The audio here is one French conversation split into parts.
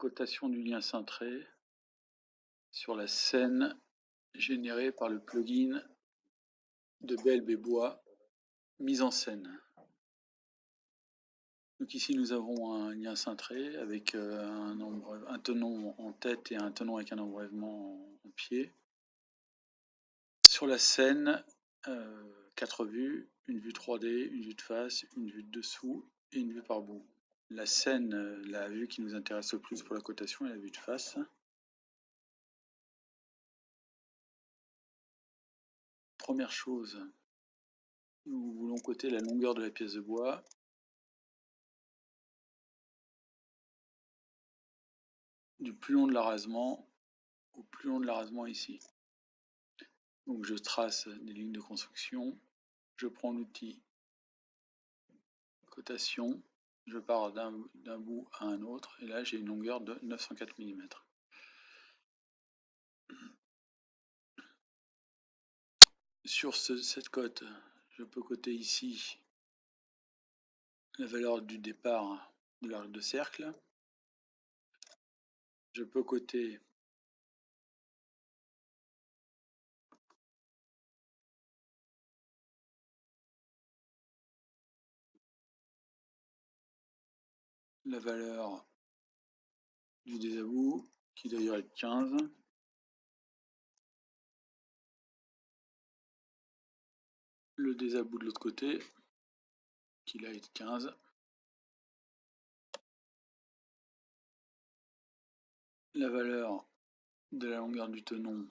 cotation du lien cintré sur la scène générée par le plugin de Belbe Bois mise en scène. Donc ici nous avons un lien cintré avec un tenon en tête et un tenon avec un embrèvement en pied. Sur la scène, 4 vues, une vue 3D, une vue de face, une vue de dessous et une vue par bout. La scène, la vue qui nous intéresse le plus pour la cotation est la vue de face. Première chose, nous voulons coter la longueur de la pièce de bois. Du plus long de l'arasement au plus long de l'arasement ici. Donc je trace des lignes de construction, je prends l'outil cotation, je pars d'un bout à un autre, et là j'ai une longueur de 904 mm. Sur cette cote, je peux coter ici la valeur du départ de l'arc de cercle. Je peux coter la valeur du désabout, qui d'ailleurs est de 15. Le désabout de l'autre côté, qui là est de 15. La valeur de la longueur du tenon,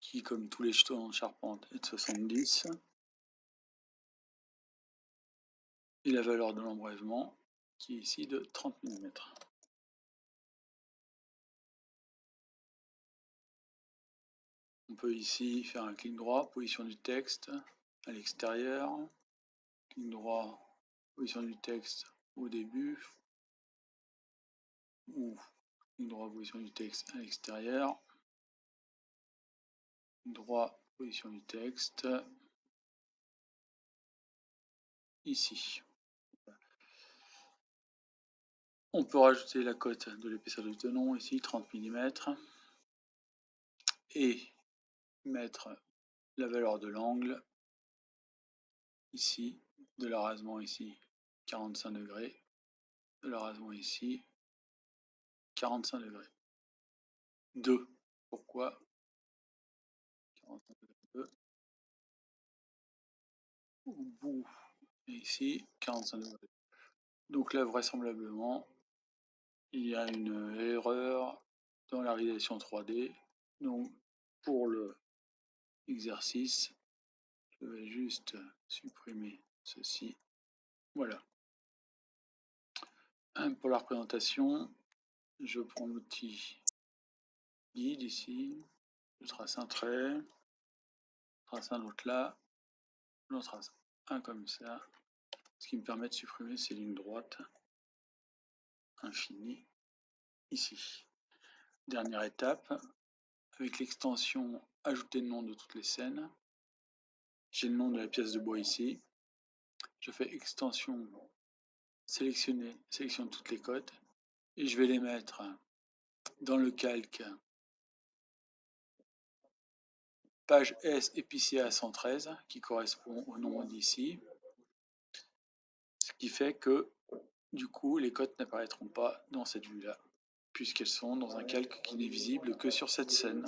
qui comme tous les jetons en charpente est de 70. Et la valeur de l'embrèvement, qui est ici de 30 mm. On peut ici faire un clic droit, position du texte à l'extérieur, clic droit, position du texte au début, ou clic droit, position du texte à l'extérieur, droit, position du texte ici. On peut rajouter la cote de l'épaisseur du tenon ici, 30 mm, et mettre la valeur de l'angle ici, de l'arasement ici, 45 degrés, de l'arasement ici, 45 degrés. 2. Pourquoi 45 degrés 2. Au bout, et ici, 45 degrés. Donc là, vraisemblablement, il y a une erreur dans la réalisation 3D. Donc, pour le exercice, je vais juste supprimer ceci. Voilà. Pour la représentation, je prends l'outil guide ici, je trace un trait, je trace un autre là, j'en trace un comme ça, ce qui me permet de supprimer ces lignes droites infinies ici. Dernière étape, avec l'extension ajouter le nom de toutes les scènes, j'ai le nom de la pièce de bois ici, je fais extension sélectionner, sélectionne toutes les cotes, et je vais les mettre dans le calque page S épicéa 113 qui correspond au nom d'ici, ce qui fait que du coup les cotes n'apparaîtront pas dans cette vue là puisqu'elles sont dans un calque qui n'est visible que sur cette scène.